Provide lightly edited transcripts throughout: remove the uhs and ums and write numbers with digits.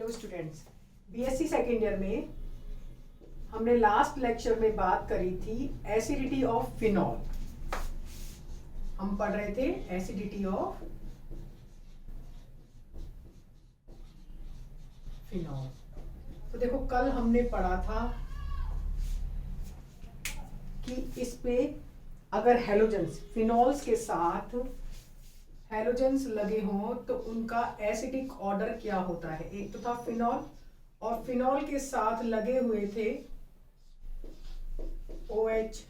Hello students, BSc second year में हमने last lecture में बात करी थी एसिडिटी ऑफ फिनॉल। हम पढ़ रहे थे एसिडिटी ऑफ फिनॉल। तो देखो कल हमने पढ़ा था कि इस पे अगर हेलोजेंस फिनॉल्स के साथ हेलोजेंस लगे हों तो उनका एसिडिक ऑर्डर क्या होता है। एक तो था फिनॉल और फिनॉल के साथ लगे हुए थे OH,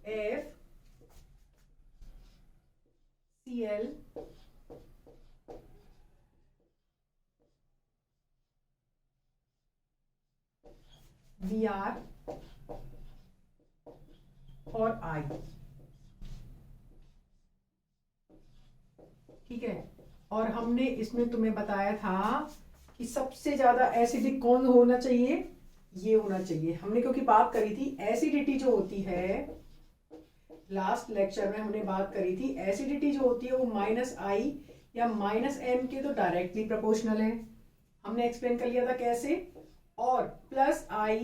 F, Cl, Br और I। ठीक है, और हमने इसमें तुम्हें बताया था कि सबसे ज्यादा एसिडिक कौन होना चाहिए, ये होना चाहिए। हमने क्योंकि बात करी थी एसिडिटी जो होती है, लास्ट लेक्चर में हमने बात करी थी एसिडिटी जो होती है वो -I या -M के तो डायरेक्टली प्रोपोर्शनल है। हमने एक्सप्लेन कर लिया था कैसे, और +I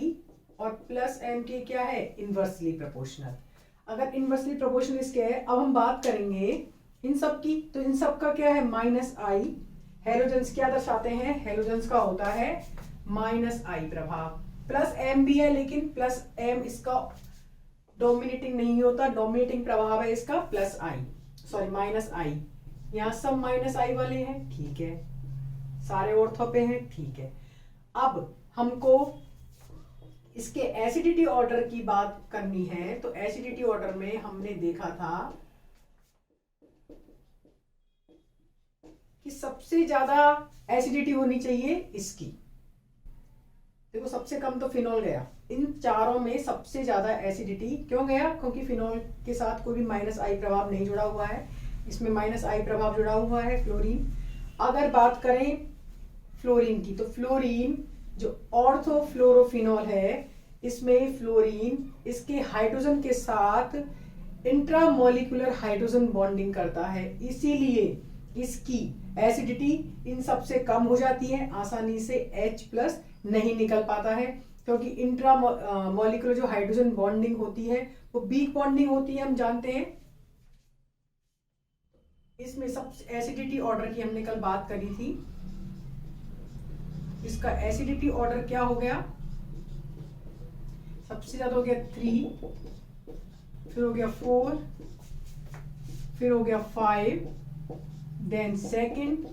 और +M के क्या है, इनवर्सली प्रोपोर्शनल। अगर इनवर्सली प्रोपोर्शनल इसके है, अब हम बात करेंगे इन सब की, तो इन सब का क्या है -I। हेलोजेंस क्या दर्शाते हैं, हेलोजेंस का होता है -I प्रभाव। +M भी है लेकिन +M इसका डोमिनेटिंग नहीं होता, डोमिनेटिंग प्रभाव है इसका -I। यहाँ सब -I वाले हैं, ठीक है, सारे ऑर्थो पे हैं, ठीक है। अब हमको इसके एसिडिटी ऑर्डर की बात करनी है, तो एसिडिटी ऑर्डर में हमने देखा था कि सबसे ज्यादा एसिडिटी होनी चाहिए इसकी। देखो सबसे कम तो फिनॉल गया, इन चारों में सबसे ज्यादा एसिडिटी क्यों गया, क्योंकि फिनॉल के साथ कोई भी -I प्रभाव नहीं जुड़ा हुआ है, इसमें -I प्रभाव जुड़ा हुआ है फ्लोरीन। अगर बात करें फ्लोरीन की, तो फ्लोरीन जो ऑर्थोफ्लोरोफिनॉल है, इसमें फ्लोरीन इसके हाइड्रोजन के साथ इंट्रामोलिकुलर हाइड्रोजन बॉन्डिंग करता है, इसीलिए इसकी एसिडिटी इन सबसे कम हो जाती है, आसानी से H+ नहीं निकल पाता है, क्योंकि इंट्रामोलिकुलर जो हाइड्रोजन बॉन्डिंग होती है वो वीक बॉन्डिंग होती है, हम जानते हैं। इसमें सब एसिडिटी ऑर्डर की हमने कल बात करी थी। इसका एसिडिटी ऑर्डर क्या हो गया, सबसे ज्यादा हो गया 3, फिर हो गया 4, फिर हो गया 5, देन सेकंड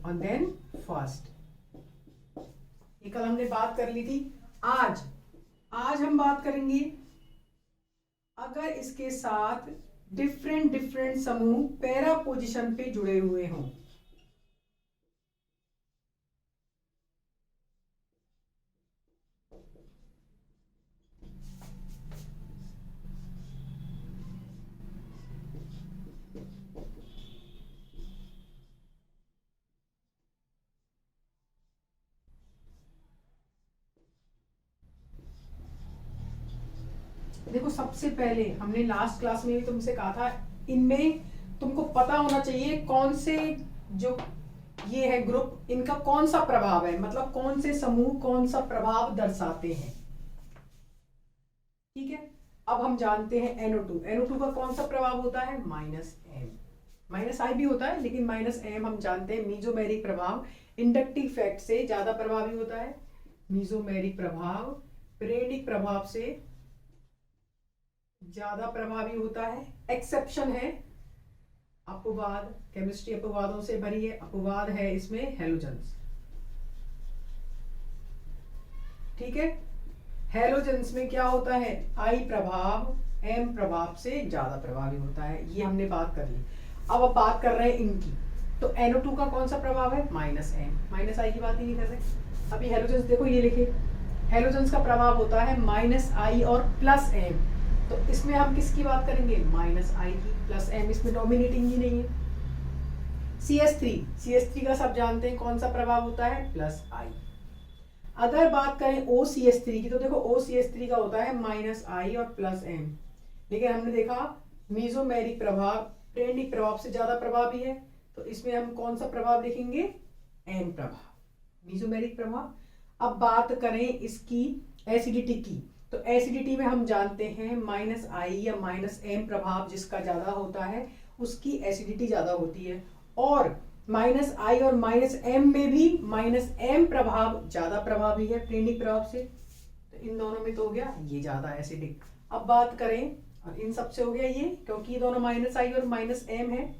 और देन फर्स्ट। ये कल हमने बात कर ली थी। आज हम बात करेंगे अगर इसके साथ डिफरेंट समूह पैरा पोजीशन पे जुड़े हुए हों। देखो सबसे पहले हमने लास्ट क्लास में भी तुमसे कहा था, इनमें तुमको पता होना चाहिए कौन से जो ये है ग्रुप, इनका कौन सा प्रभाव है, मतलब कौन से समूह कौन सा प्रभाव दर्शाते हैं। ठीक है, अब हम जानते हैं NO2 का कौन सा प्रभाव होता है, -M। -I भी होता है लेकिन -M हम जानते हैं मीजोमेरिक प्रभाव इंडक्टिव इफेक्ट से ज्यादा प्रभावी होता है। मीजोमेरिक प्रभाव प्रेरक प्रभाव से ज्यादा प्रभावी होता है। एक्सेप्शन है अपवाद, केमिस्ट्री अपवादों से भरी है, अपवाद है इसमें हेलोजेंस। ठीक है, हेलोजेंस में क्या होता है, I प्रभाव M प्रभाव से ज्यादा प्रभावी होता है, ये हमने बात कर ली। अब बात कर रहे हैं इनकी, तो NO2 का कौन सा प्रभाव है, -M। -I की बात ही नहीं कर रहे अभी। हेलोजेंस देखो ये लिखे, हेलोजेंस का प्रभाव होता है -I और +M, तो इसमें हम किसकी बात करेंगे, -I की। +M इसमें डोमिनेटिंग ही नहीं है। CH3 का सब जानते हैं कौन सा प्रभाव होता है, +I। अगर बात करें OCH3 की, तो देखो OCH3 का होता है -I और +M, लेकिन हमने देखा मीजोमेरिक प्रभाव प्रेरक प्रभाव से ज्यादा प्रभावी है, तो इसमें हम कौन सा प्रभाव देखेंगे, M प्रभाव। मीजोमेरिक प्रभाव। अब बात करें इसकी एसिडिटी की, तो एसिडिटी में हम जानते हैं -I या -M प्रभाव जिसका ज्यादा होता है उसकी एसिडिटी ज्यादा होती है, और -I और -M में भी -M प्रभाव ज्यादा प्रभावी है प्रेरणिक प्रभाव से। तो इन दोनों में तो हो गया ये ज्यादा एसिडिक। अब बात करें, और इन सबसे हो गया ये, क्योंकि ये दोनों -I और -M है,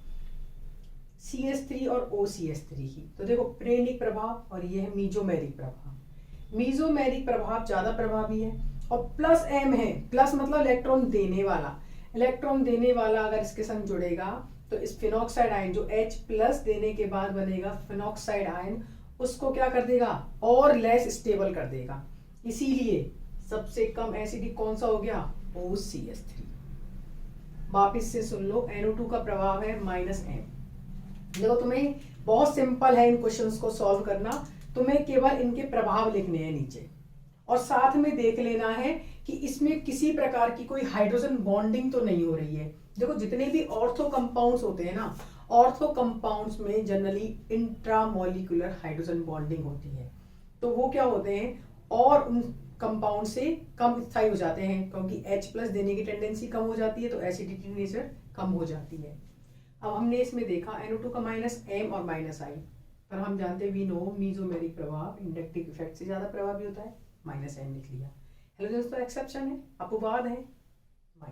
CH3 और OCH3 की। तो देखो प्रेरणिक प्रभाव और ये है मीजोमेरिक प्रभाव। मीजोमेरिक प्रभाव ज्यादा प्रभावी है, और +M है, प्लस मतलब इलेक्ट्रॉन देने वाला। इलेक्ट्रॉन देने वाला अगर इसके संग जुड़ेगा तो इस फिनॉक्साइड आयन जो H+ देने के बाद बनेगा फिनॉक्साइड आयन, उसको क्या कर देगा और लेस स्टेबल कर देगा। इसीलिए सबसे कम एसिडिक कौन सा हो गया, OCH3। वापिस से सुन लो, NO2 का प्रभाव है -M। देखो तुम्हें बहुत सिंपल है इन क्वेश्चंस को सॉल्व करना, तुम्हें केवल इनके प्रभाव लिखने हैं नीचे, और साथ में देख लेना है कि इसमें किसी प्रकार की कोई हाइड्रोजन बॉन्डिंग तो नहीं हो रही है। देखो जितने भी ऑर्थो कंपाउंड्स होते हैं ना, ऑर्थो कंपाउंड्स में जनरली इंट्रामोलिकुलर हाइड्रोजन बॉन्डिंग होती है, तो वो क्या होते हैं और उन कंपाउंड से कम स्थायी हो जाते हैं, क्योंकि H+ देने की टेंडेंसी कम हो जाती है, तो एसिडिटी नेचर कम हो जाती है। अब हमने इसमें देखा NO2 का -M और -I, पर हम जानते हैं वी नो मीजोमेरिक प्रभाव इंडक्टिव इफेक्ट से ज्यादा प्रभावी होता है, -M लिख लिया। हेलो दोस्तों, एक्सेप्शन है, अपवाद है -I।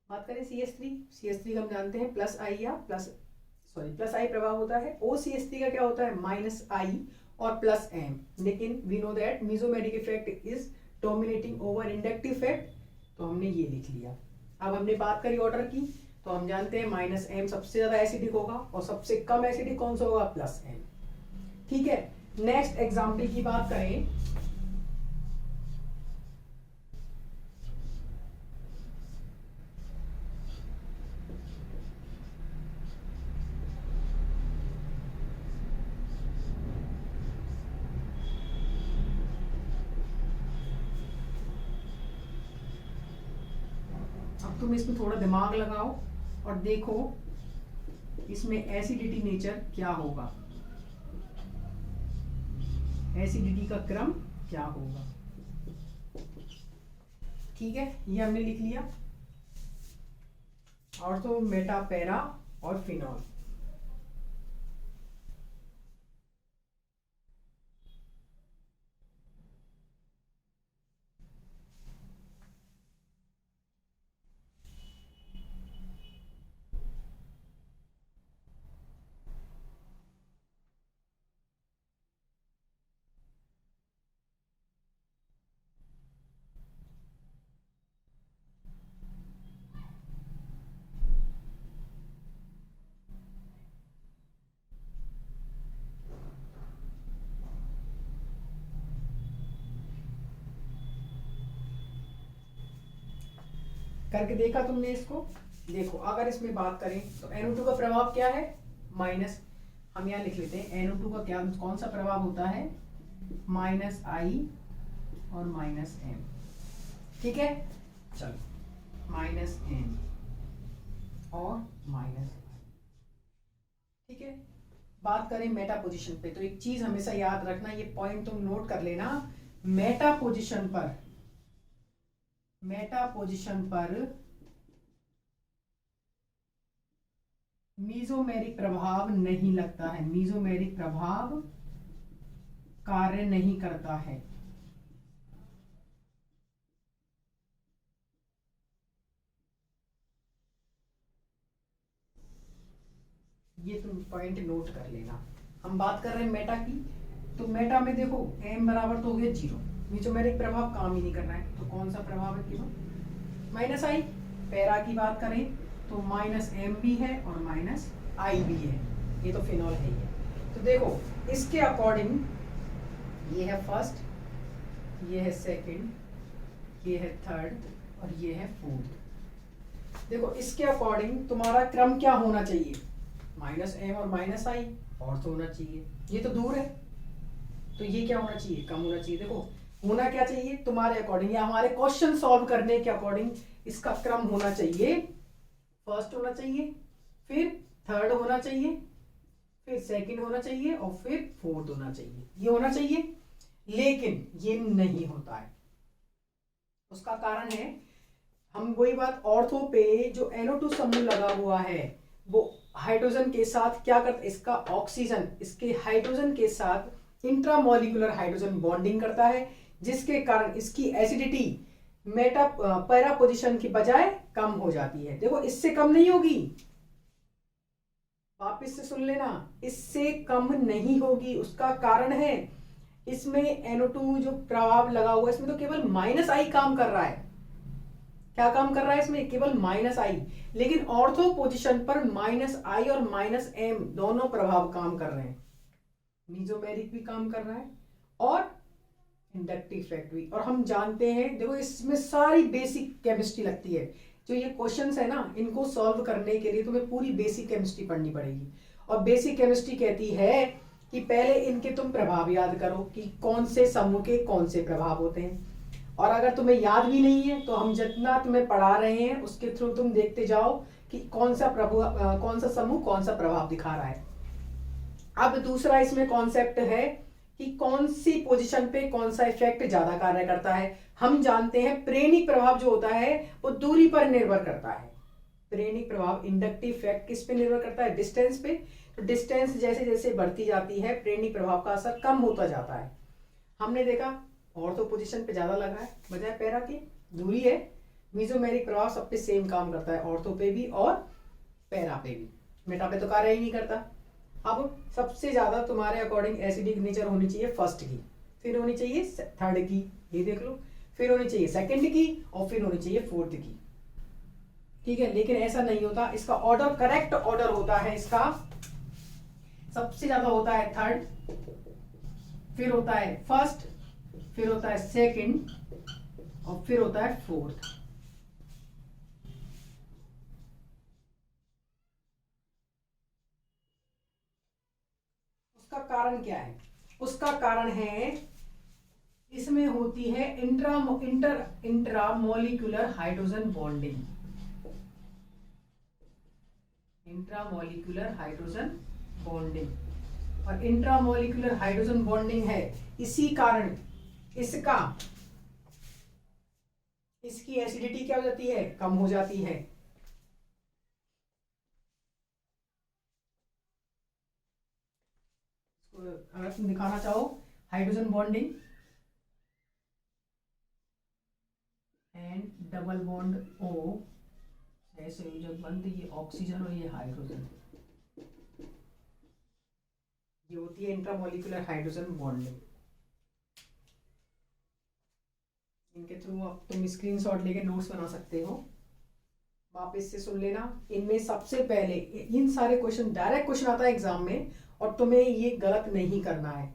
बात करें CH3 हम जानते हैं +I या +I प्रभाव होता है। OCH3 का क्या होता है, -I और +M, लेकिन we know that mesomeric effect is dominating over inductive effect, तो हमने ये लिख लिया। अब हमने बात करी ऑर्डर की, तो हम जानते हैं -M सबसे ज्यादा एसिडिक होगा, और सबसे कम एसिडिक कौन सा होगा, +M। ठीक है, नेक्स्ट एग्जाम्पल की बात करें, अब तुम इसमें थोड़ा दिमाग लगाओ और देखो इसमें एसिडिटी नेचर क्या होगा, एसिडिटी का क्रम क्या होगा। ठीक है, ये हमने लिख लिया, और तो मेटा, पैरा और फिनॉल। करके देखा तुमने इसको, देखो अगर इसमें बात करें तो NO2 का प्रभाव क्या है, माइनस, हम यहाँ लिख लेते हैं NO2 का क्या कौन सा प्रभाव होता है, -I और -M। ठीक है, चलो -M और -I। ठीक है, बात करें मेटा पोजीशन पे, तो एक चीज हमेशा याद रखना, ये पॉइंट तुम नोट कर लेना, मेटा पोजीशन पर मीजोमेरिक प्रभाव नहीं लगता है, मीजोमेरिक प्रभाव कार्य नहीं करता है। ये तुम पॉइंट नोट कर लेना। हम बात कर रहे हैं मेटा की, तो मेटा में देखो M बराबर तो हो गया 0, मीजोमेरिक प्रभाव काम ही नहीं कर रहा है, तो कौन सा प्रभाव है केवल -I। पैरा की बात करें तो -M भी है और -I भी है, ये तो फिनॉल है ही है। तो देखो इसके अकॉर्डिंग ये है फर्स्ट, ये है सेकंड, ये है थर्ड और ये है फोर्थ। देखो इसके अकॉर्डिंग तुम्हारा क्रम क्या होना चाहिए, -M और -I, और तो होना चाहिए, ये तो दूर है तो ये क्या होना चाहिए, कम होना चाहिए। देखो होना क्या चाहिए तुम्हारे अकॉर्डिंग या हमारे क्वेश्चन सॉल्व करने के अकॉर्डिंग, इसका क्रम होना चाहिए, फर्स्ट होना चाहिए, फिर थर्ड होना चाहिए, फिर सेकंड होना चाहिए और फिर फोर्थ होना चाहिए, ये होना चाहिए, लेकिन ये नहीं होता है। उसका कारण है, हम वही बात, ऑर्थो पे जो NO2 समूह लगा हुआ है वो हाइड्रोजन के साथ क्या करता है, इसका ऑक्सीजन इसके हाइड्रोजन के साथ इंट्रामोलिकुलर हाइड्रोजन बॉन्डिंग करता है, जिसके कारण इसकी एसिडिटी मेटा पैरा पोजीशन की बजाय कम हो जाती है। देखो इससे कम नहीं होगी, वापिस से सुन लेना, इससे कम नहीं होगी। उसका कारण है इसमें NO2 जो प्रभाव लगा हुआ है इसमें तो केवल -I काम कर रहा है। क्या काम कर रहा है इसमें, केवल -I, लेकिन ऑर्थो पोजीशन पर -I और -M दोनों प्रभाव काम कर रहे हैं। मीजोमेरिक भी काम कर रहा है और इंडक्टिव इफेक्ट भी। और हम जानते हैं, देखो इसमें सारी बेसिक केमिस्ट्री लगती है। जो ये क्वेश्चंस है ना, इनको सॉल्व करने के लिए तुम्हें पूरी बेसिक केमिस्ट्री पढ़नी पड़ेगी। और बेसिक केमिस्ट्री कहती है कि पहले इनके तुम प्रभाव याद करो कि कौन से समूह के कौन से प्रभाव होते हैं। और अगर तुम्हें याद भी नहीं है तो हम जितना तुम्हें पढ़ा रहे हैं उसके थ्रू तुम देखते जाओ कि कौन सा समूह कौन सा प्रभाव दिखा रहा है। अब दूसरा इसमें कॉन्सेप्ट है कि कौन सी पोजीशन पे कौन सा इफेक्ट ज्यादा कार्य करता है। हम जानते हैं प्रेरणिक प्रभाव जो होता है वो दूरी पर निर्भर करता है। प्रेरणिक प्रभाव, इंडक्टिव इफेक्ट किस पे निर्भर करता है, डिस्टेंस पे। तो डिस्टेंस जैसे जैसे बढ़ती जाती है प्रेरणिक प्रभाव का असर कम होता जाता है। हमने देखा ऑर्थो पोजीशन पे ज्यादा लगा है बजाय पैरा की, दूरी है। मीजोमेरिक प्रभाव सब पे सेम काम करता है, ऑर्थो पे भी और पैरा पे भी, मेटा पे तो कार्य ही नहीं करता। अब सबसे ज्यादा तुम्हारे अकॉर्डिंग एसिडिक नेचर होनी चाहिए फर्स्ट की, फिर होनी चाहिए थर्ड की, ये देख लो, फिर होनी चाहिए सेकंड की और फिर होनी चाहिए फोर्थ की। ठीक है, लेकिन ऐसा नहीं होता, इसका ऑर्डर करेक्ट ऑर्डर होता है, इसका सबसे ज्यादा होता है थर्ड, फिर होता है फर्स्ट, फिर होता है सेकंड और फिर होता है फोर्थ। उसका कारण क्या है, उसका कारण है इसमें होती है intramolecular hydrogen bonding. Intramolecular hydrogen bonding, और इंट्रामोलिकुलर हाइड्रोजन बॉन्डिंग है, इसी कारण इसकी एसिडिटी क्या हो जाती है, कम हो जाती है। अगर तुम दिखाना चाहो hydrogen bonding and double bond O, संयोजक बंध, ये ऑक्सीजन और ये हाइड्रोजन, ये होती है इंट्रामोलिकुलर हाइड्रोजन बॉन्डिंग। इनके थ्रू अब तुम स्क्रीनशॉट लेके नोट्स बना सकते हो, वापस से सुन लेना। इनमें सबसे पहले इन सारे क्वेश्चन डायरेक्ट क्वेश्चन आता है एग्जाम में, और तुम्हें ये गलत नहीं करना है।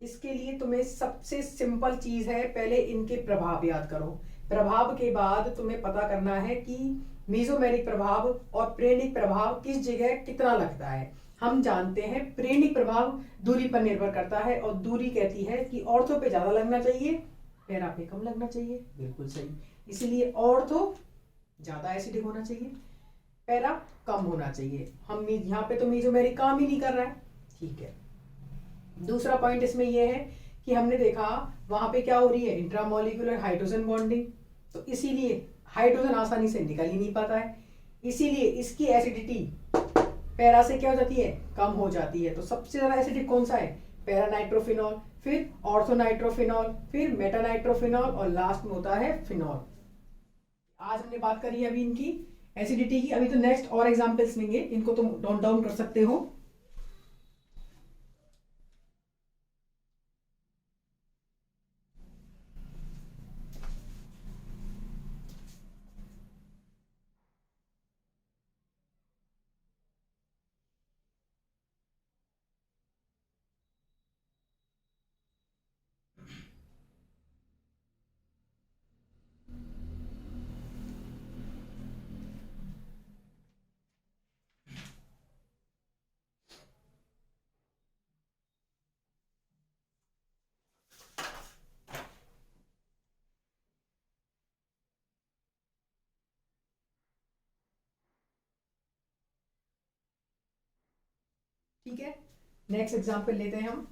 इसके लिए तुम्हें सबसे सिंपल चीज है, पहले इनके प्रभाव याद करो, प्रभाव के बाद तुम्हें पता करना है कि मीजोमेरिक प्रभाव और प्रेरणिक प्रभाव किस जगह कितना लगता है। हम जानते हैं प्रेरणिक प्रभाव दूरी पर निर्भर करता है, और दूरी कहती है कि ऑर्थो पे ज्यादा लगना चाहिए, पैरा पे कम लगना चाहिए। बिल्कुल सही, इसीलिए ऑर्थो ज्यादा एसिडिक होना चाहिए, पैरा कम होना चाहिए। हम यहाँ पे तो मीजोमेरिक काम ही नहीं कर रहा है। ठीक है, दूसरा पॉइंट इसमें यह है कि हमने देखा वहां पे क्या हो रही है, इंट्रामोलिकुलर हाइड्रोजन बॉन्डिंग, तो इसीलिए हाइड्रोजन आसानी से निकल ही नहीं पाता है, इसीलिए इसकी एसिडिटी पैरा से क्या हो जाती है, कम हो जाती है। तो सबसे ज्यादा एसिडिक कौन सा है, पैरा नाइट्रोफिनॉल, फिर ऑर्थोनाइट्रोफिनॉल, फिर मेटानाइट्रोफिनॉल और लास्ट में होता है फिनॉल। आज हमने बात करी है अभी इनकी एसिडिटी की, अभी तो नेक्स्ट और एग्जांपल्स लेंगे, इनको तुम नोट डाउन कर सकते हो। ठीक है, नेक्स्ट एग्जाम्पल लेते हैं हम।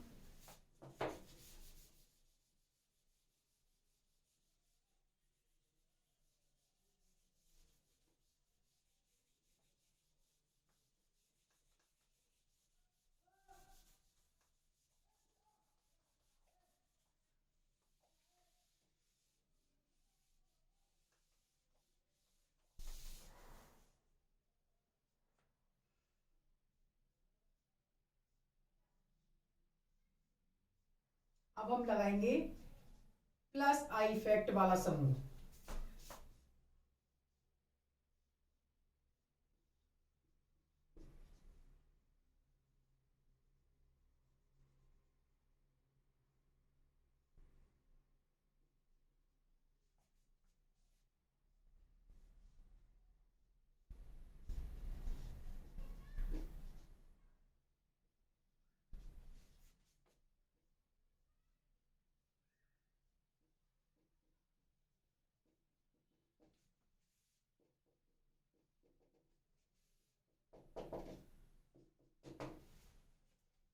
अब हम लगाएंगे प्लस आई इफेक्ट वाला समूह।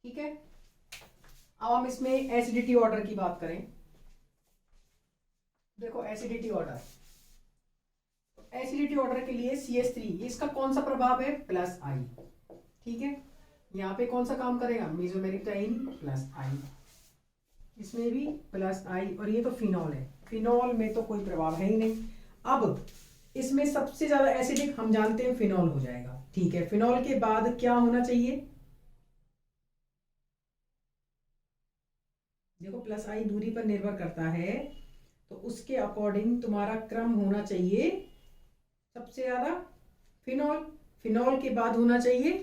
ठीक है, अब हम इसमें एसिडिटी ऑर्डर की बात करें। देखो एसिडिटी ऑर्डर, एसिडिटी ऑर्डर के लिए CH3, इसका कौन सा प्रभाव है, प्लस आई। ठीक है, यहाँ पे कौन सा काम करेगा, मेसोमेरिक डाइन प्लस आई, इसमें भी प्लस आई, और ये तो फिनॉल है, फिनॉल में तो कोई प्रभाव है ही नहीं। अब इसमें सबसे ज्यादा एसिडिक हम जानते हैं फिनॉल हो जाएगा। ठीक है, फिनॉल के बाद क्या होना चाहिए, देखो प्लस आई दूरी पर निर्भर करता है, तो उसके अकॉर्डिंग तुम्हारा क्रम होना चाहिए सबसे ज्यादा फिनॉल, फिनॉल के बाद होना चाहिए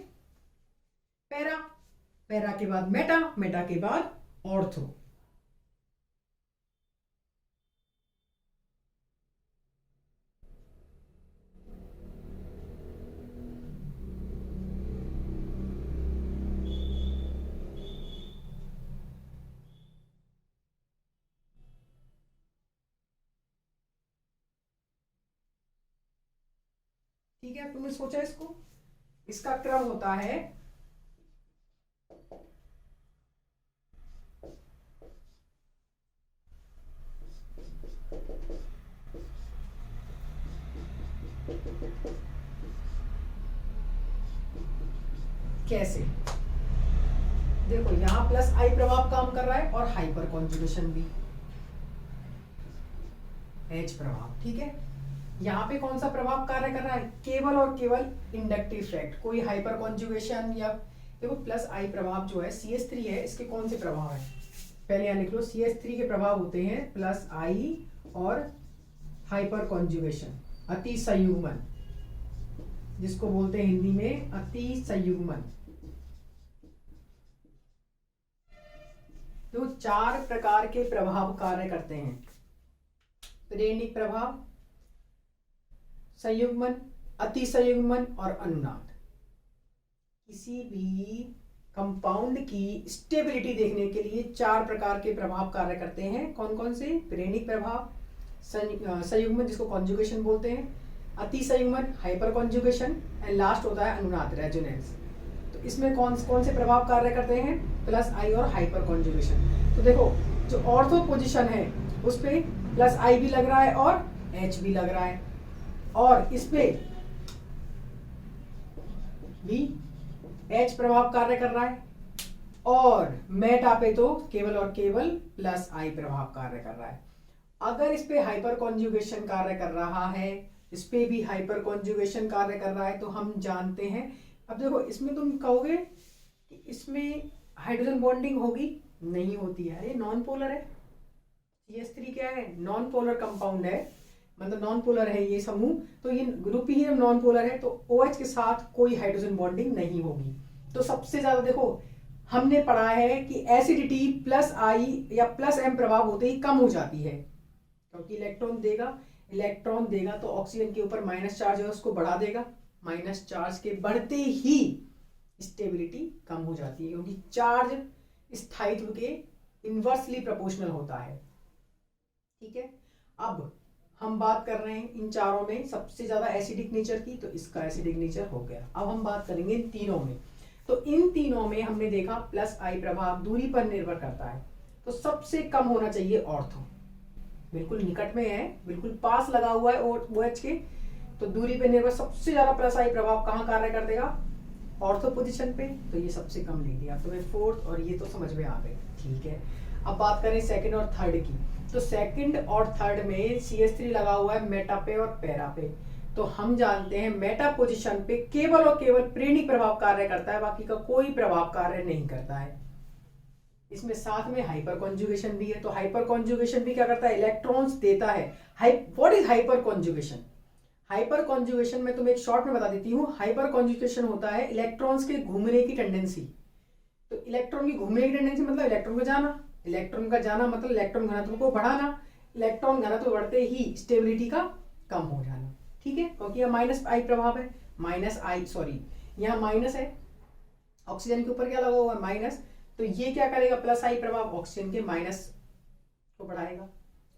पैरा, पैरा के बाद मेटा, मेटा के बाद ऑर्थो। ठीक है, तुमने सोचा इसको, इसका क्रम होता है कैसे, देखो यहां प्लस आई प्रभाव काम कर रहा है और हाइपर कॉन्जुगेशन भी H प्रभाव। ठीक है, यहाँ पे कौन सा प्रभाव कार्य कर रहा है, केवल और केवल इंडक्टिव इफेक्ट, कोई हाइपर कॉन्जुगेशन या, देखो प्लस आई प्रभाव जो है CH3 है, इसके कौन से प्रभाव है, पहले यहाँ लिख लो, CH3 के प्रभाव होते हैं प्लस आई और हाइपर कॉन्जुगेशन, अति संयुग्मन, जिसको बोलते हैं हिंदी में अति संयुग्मन। तो 4 प्रकार के प्रभाव कार्य करते हैं, प्रेरणिक प्रभाव, संयुग्मन, अति संयुग्मन और अनुनाद। किसी भी कंपाउंड की स्टेबिलिटी देखने के लिए 4 प्रकार के प्रभाव कार्य करते हैं, कौन कौन से, प्रेरणिक प्रभाव, संयुग्मन जिसको कॉन्जुगेशन बोलते हैं, अति संयुग्मन हाइपर कॉन्जुगेशन, एंड लास्ट होता है अनुनाद रेजोनेंस। तो इसमें कौन कौन से प्रभाव कार्य करते हैं, प्लस आई और हाइपर कॉन्जुगेशन। तो देखो जो ऑर्थो पोजिशन है उस पे प्लस आई भी लग रहा है और H भी लग रहा है, और इस पे भी H प्रभाव कार्य कर रहा है, और मेटा पे तो केवल और केवल प्लस आई प्रभाव कार्य कर रहा है। अगर इस पे हाइपर कॉन्जुगेशन कार्य कर रहा है, इस पे भी हाइपर कॉन्जुगेशन कार्य कर रहा है, तो हम जानते हैं। अब देखो इसमें तुम कहोगे कि इसमें हाइड्रोजन बॉन्डिंग होगी, नहीं होती है, ये नॉन पोलर है। CH3 क्या है, नॉन पोलर कंपाउंड है, मतलब नॉन पोलर है ये समूह, तो ये ग्रुप ही नॉन पोलर है, तो OH के साथ कोई हाइड्रोजन बॉन्डिंग नहीं होगी। तो सबसे ज्यादा देखो हमने पढ़ा है कि एसिडिटी प्लस आई या प्लस M प्रभाव होते ही कम हो जाती है, क्योंकि इलेक्ट्रॉन देगा तो ऑक्सीजन के ऊपर माइनस चार्ज है उसको बढ़ा देगा, माइनस चार्ज के बढ़ते ही स्टेबिलिटी कम हो जाती है, क्योंकि चार्ज स्थायित्व के इनवर्सली प्रोपोर्शनल होता है। ठीक है, अब हम बात कर रहे हैं इन चारों में सबसे ज्यादा एसिडिक नेचर की, तो इसका एसिडिक नेचर हो गया। अब हम बात करेंगे इन तीनों में। तो इन तीनों में हमने देखा प्लस आई प्रभाव दूरी पर निर्भर करता है, तो सबसे कम होना चाहिए ऑर्थो। बिल्कुल निकट में है, बिल्कुल पास लगा हुआ है और OH के, तो दूरी पे निर्भर सबसे ज्यादा प्लस आई प्रभाव कहाँ कार्य कर देगा? ऑर्थो पोजीशन पे, तो ये सबसे कम ले दिया। तो मैं फोर्थ और ये तो समझ में आ गए, ठीक है। अब बात करें सेकंड और थर्ड की, तो सेकंड और थर्ड में CH3 लगा हुआ है मेटा पे और पैरा पे, तो हम जानते हैं मेटा पोजीशन पे केवल और केवल प्रेरणिक प्रभाव कार्य करता है, बाकी का कोई प्रभाव कार्य नहीं करता है। इसमें साथ में हाइपर कॉन्जुगेशन भी है, तो हाइपर कॉन्जुगेशन भी क्या करता है? इलेक्ट्रॉन्स देता है। What is hyper conjugation? Hyper conjugation में तुम्हें एक शॉर्ट में बता देती हूँ। हाइपर कॉन्जुगेशन होता है इलेक्ट्रॉन्स के घूमने की टेंडेंसी। तो इलेक्ट्रॉन की घूमने की टेंडेंसी मतलब इलेक्ट्रॉन का जाना, इलेक्ट्रॉन का जाना मतलब इलेक्ट्रॉन घनत्व को बढ़ाना, इलेक्ट्रॉन घनत्व बढ़ते ही स्टेबिलिटी का कम हो जाना, ठीक है। क्योंकि यह माइनस आई प्रभाव है, यहाँ माइनस है, ऑक्सीजन के ऊपर क्या लगा हुआ है? माइनस, तो ये क्या करेगा? प्लस आई प्रभाव ऑक्सीजन के माइनस को बढ़ाएगा।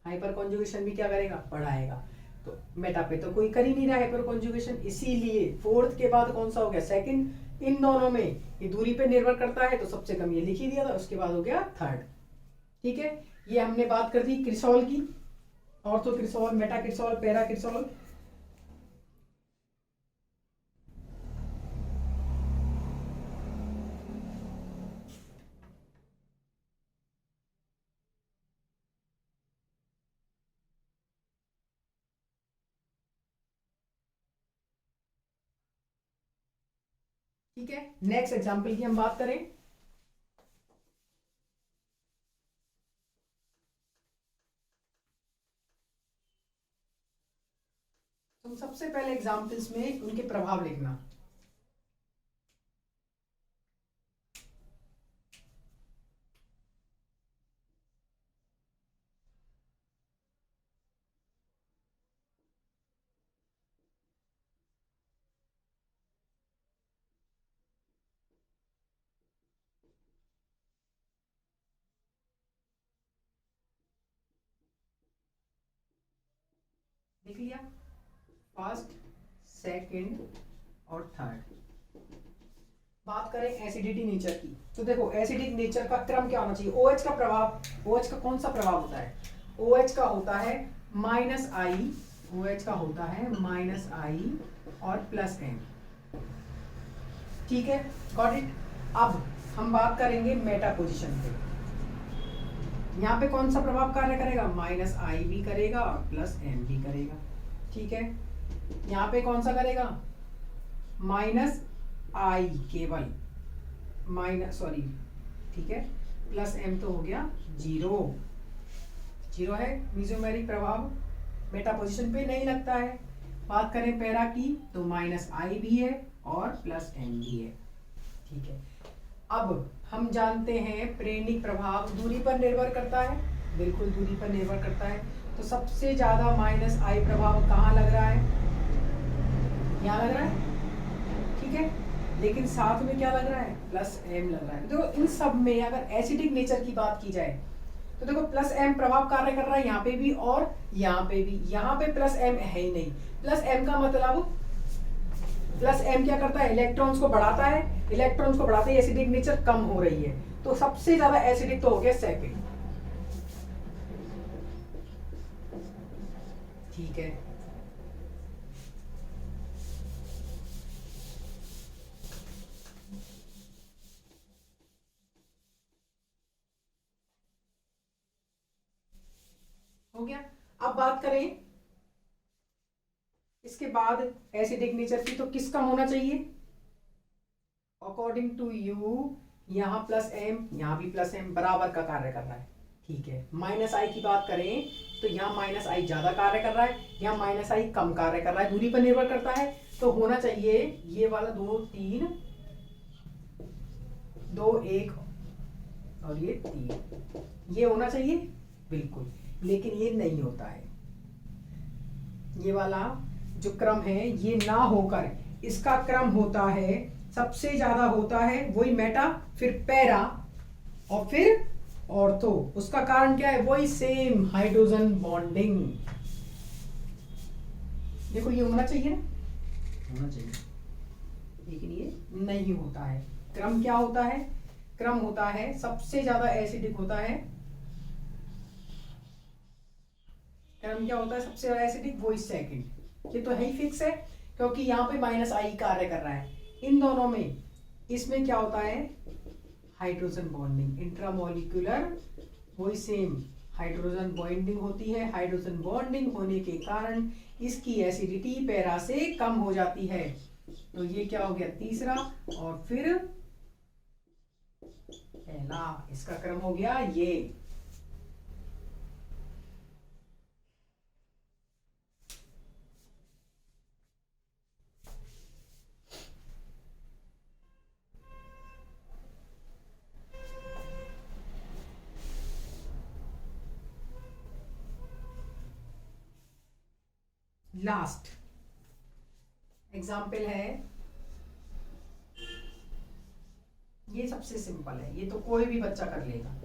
हाइपर कॉन्जुगेशन भी क्या करेगा? बढ़ाएगा। तो मेटा पे तो कोई कर ही नहीं रहा हाइपर कॉन्जुगेशन, इसीलिए फोर्थ के बाद कौन सा हो गया? सेकंड। इन दोनों में ये दूरी पे निर्भर करता है, तो सबसे कम ये लिख ही दिया था, उसके बाद हो गया थर्ड, ठीक है। ये हमने बात कर दी क्रिसॉल की, ऑर्थो क्रिसॉल, मेटा क्रिसॉल, पैरा क्रिसॉल। ठीक है, नेक्स्ट एग्जांपल की हम बात करें, तो सबसे पहले एग्जांपल्स में उनके प्रभाव लिखना। लिख लिया? फर्स्ट, सेकंड और थर्ड। बात करें एसिडिटी नेचर की, तो देखो एसिडिक नेचर का क्रम क्या होना चाहिए? OH का प्रभाव, OH का कौन सा प्रभाव होता है? OH का होता है माइनस आई, OH का होता है माइनस आई और प्लस एम, ठीक है, गॉट इट। अब हम बात करेंगे मेटा पोजीशन पे, यहाँ पे कौन सा प्रभाव कार्य करेगा? माइनस आई भी करेगा और प्लस एम भी करेगा, ठीक है। यहाँ पे कौन सा करेगा? माइनस आई केवल, ठीक है, प्लस एम तो हो गया जीरो, जीरो है मीजोमेरिक प्रभाव, मेटा पोजीशन पे नहीं लगता है। बात करें पैरा की, तो माइनस आई भी है और प्लस एम भी है, ठीक है। अब हम जानते हैं प्रेरणिक प्रभाव दूरी पर निर्भर करता है, बिल्कुल दूरी पर निर्भर करता है। तो सबसे ज्यादा माइनस आई प्रभाव कहाँ लग रहा है? यहाँ लग रहा है, ठीक है, लेकिन साथ में क्या लग रहा है? प्लस एम लग रहा है। तो इन सब में अगर एसिडिक नेचर की बात की जाए, तो देखो प्लस एम प्रभाव कार्य कर रहा है यहाँ पे भी और यहाँ पे भी। यहाँ पे प्लस एम है ही नहीं, प्लस एम का मतलब प्लस एम क्या करता है? इलेक्ट्रॉन्स को बढ़ाता है, इलेक्ट्रॉन्स को बढ़ाते ही एसिडिक नेचर कम हो रही है, तो सबसे ज्यादा एसिडिक तो हो गया सेकंड, ठीक है। हो गया। अब बात करें इसके बाद एसिडिक नेचर की, तो किसका होना चाहिए? अकॉर्डिंग टू यू यहाँ प्लस एम, यहाँ भी प्लस एम बराबर का कार्य कर रहा है, ठीक है। माइनस आई की बात करें तो यहाँ माइनस आई ज्यादा कार्य कर रहा है, यहाँ माइनस आई कम कार्य कर रहा है, दूरी पर निर्भर करता है। तो होना चाहिए ये वाला 2 3 2 1 और ये 3, ये होना चाहिए बिल्कुल, लेकिन ये नहीं होता है। ये वाला जो क्रम है ये ना होकर इसका क्रम होता है, सबसे ज्यादा होता है वही मेटा, फिर पैरा और फिर ऑर्थो। उसका कारण क्या है? वही सेम हाइड्रोजन बॉन्डिंग। देखो ये होना चाहिए ना, होना चाहिए, लेकिन ये नहीं होता है। क्रम क्या होता है? क्रम होता है सबसे ज्यादा एसिडिक होता है, क्रम क्या होता है सबसे ज्यादा एसिडिक, वो इस सेकंड। ये तो है ही फिक्स है क्योंकि यहाँ पे माइनस आई कार्य कर रहा है। इन दोनों में इसमें क्या होता है? हाइड्रोजन बॉन्डिंग, इंट्रामोलिक्यूलर वही सेम हाइड्रोजन बॉन्डिंग होती है। हाइड्रोजन बॉन्डिंग होने के कारण इसकी एसिडिटी पैरा से कम हो जाती है। तो ये क्या हो गया? तीसरा। और फिर पहला, इसका क्रम हो गया ये। लास्ट एग्जाम्पल है, ये सबसे सिंपल है, ये तो कोई भी बच्चा कर लेगा।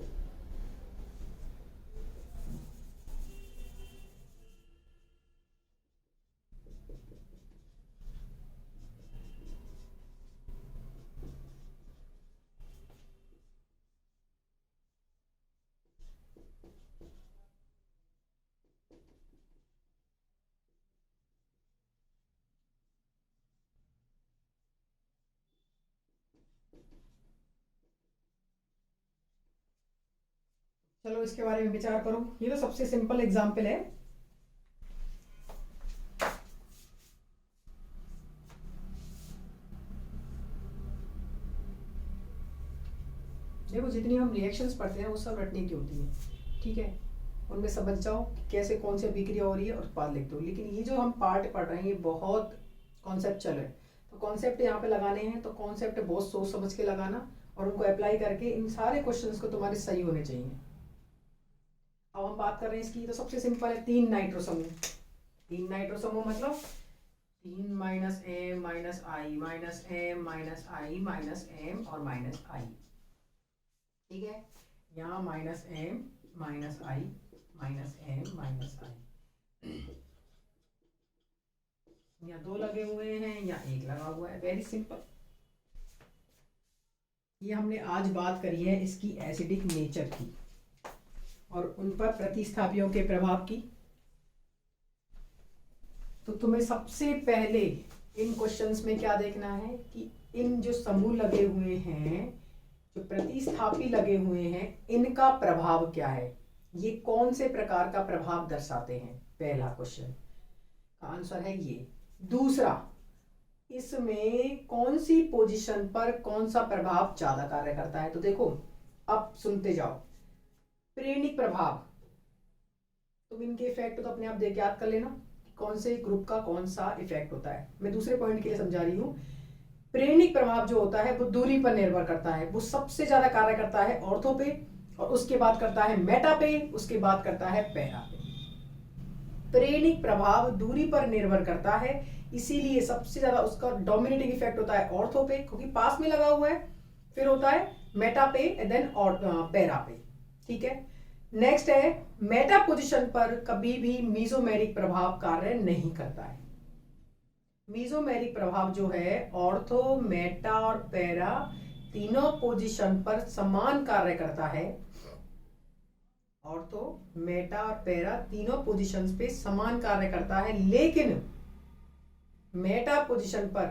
चलो इसके बारे में विचार करो। ये तो सबसे सिंपल एग्जाम्पल है। देखो जितनी हम रिएक्शंस पढ़ते हैं वो सब रटने की होती है, ठीक है? उनमें समझ जाओ कि कैसे कौन सी अभिक्रिया हो रही है और उत्पाद लिख दो। लेकिन ये जो हम पार्ट पढ़ रहे हैं ये बहुत कॉन्सेप्चुअल है, तो कॉन्सेप्ट यहाँ पे लगाने हैं तो कॉन्सेप्ट बहुत सोच समझ के लगाना और उनको अप्लाई करके इन सारे क्वेश्चंस को तुम्हारे सही होने चाहिए। अब हम बात कर रहे हैं इसकी, तो सबसे सिंपल है 3 नाइट्रो समूह। 3 नाइट्रो समूह मतलब 3 माइनस एम माइनस आई माइनस एम माइनस आई माइनस एम और माइनस आई, ठीक है? यहाँ माइनस एम माइनस आई माइनस एम माइनस आई, यहाँ 2 लगे हुए हैं या 1 लगा हुआ है, वेरी सिंपल। ये हमने आज बात करी है इसकी एसिडिक नेचर की और उन पर प्रतिस्थापियों के प्रभाव की। तो तुम्हें सबसे पहले इन क्वेश्चंस में क्या देखना है कि इन जो समूह लगे हुए हैं, जो प्रतिस्थापी लगे हुए हैं, इनका प्रभाव क्या है, ये कौन से प्रकार का प्रभाव दर्शाते हैं। पहला क्वेश्चन का आंसर है ये। दूसरा, इसमें कौन सी पोजीशन पर कौन सा प्रभाव ज्यादा कार्य करता है। तो देखो अब सुनते जाओ। प्रेरणिक प्रभाव, तुम इनके इफेक्ट तो अपने आप देख याद कर लेना कौन से ग्रुप का कौन सा इफेक्ट होता है। मैं दूसरे पॉइंट के लिए समझा रही हूँ। प्रेरणिक प्रभाव जो होता है वो दूरी पर निर्भर करता है, वो सबसे ज्यादा कार्य करता है ऑर्थो पे और उसके बाद करता है मेटा पे, उसके बाद करता है पैरा पे। प्रेरणिक प्रभाव दूरी पर निर्भर करता है, इसीलिए सबसे ज्यादा उसका डोमिनेटिंग इफेक्ट होता है ऑर्थो पे क्योंकि पास में लगा हुआ है, फिर होता है मेटा पे देन पैरा पे, ठीक है? नेक्स्ट है मेटा पोजीशन पर कभी भी मीजोमेरिक प्रभाव कार्य नहीं करता है। मीजोमेरिक प्रभाव जो है ऑर्थो, मेटा और पैरा तीनों पोजीशन पर समान कार्य करता है। ऑर्थो, मेटा और पैरा तीनों पोजीशंस पे समान कार्य करता है, लेकिन मेटा पोजीशन पर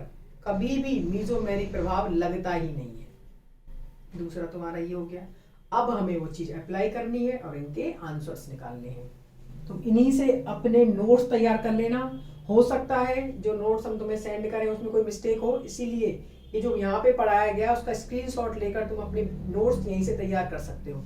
कभी भी मीजोमेरिक प्रभाव लगता ही नहीं है। दूसरा तुम्हारा ये हो गया। अब हमें वो चीज अप्लाई करनी है और इनके आंसर्स निकालने हैं। तो इन्हीं से अपने नोट्स तैयार कर लेना। हो सकता है जो नोट्स हम तुम्हें सेंड करें उसमें कोई मिस्टेक हो, इसीलिए ये जो यहाँ पे पढ़ाया गया उसका स्क्रीनशॉट लेकर तुम अपने नोट्स यहीं से तैयार कर सकते हो।